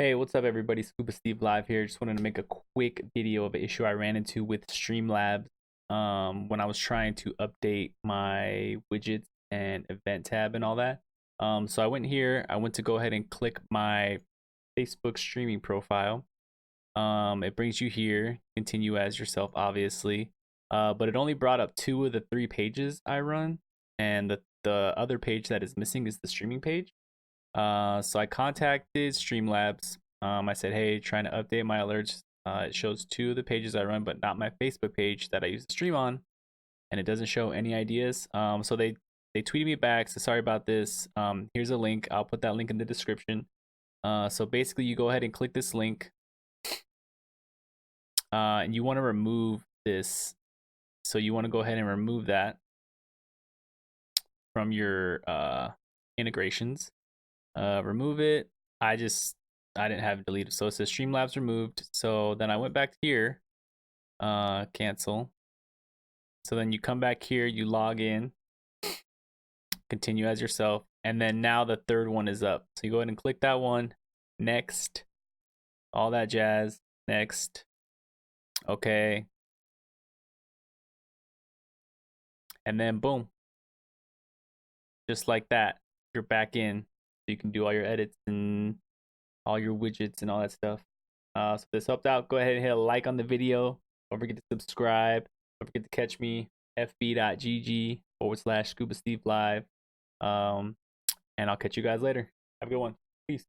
Hey, what's up, everybody? Scuba Steve live here. Just wanted to make a quick video of an issue I ran into with StreamLabs when I was trying to update my widgets and event tab and all that. So I went here. I went to go ahead and click my Facebook streaming profile. It brings you here. Continue as yourself, obviously. But it only brought up 2 of the 3 pages I run, and the other page that is missing is the streaming page. So I contacted StreamLabs. I said, hey, trying to update my alerts. It shows 2 of the pages I run, but not my Facebook page that I use to stream on, and it doesn't show any ideas. So they tweeted me back. So sorry about this. Here's a link. I'll put that link in the description. So basically, you go ahead and click this link, and you want to remove this. So you want to go ahead and remove that from your integrations. Remove it. I didn't have it deleted, so it says StreamLabs removed. So then I went back here, cancel. So then you come back here, you log in, continue as yourself, and then now the third one is up. So you go ahead and click that one, next, all that jazz, next, okay, and then boom, just like that, you're back in. So you can do all your edits and all your widgets and all that stuff. So if this helped out, go ahead and hit a like on the video. Don't forget to subscribe. Don't forget to catch me, fb.gg/Scuba Steve Live. And I'll catch you guys later. Have a good one. Peace.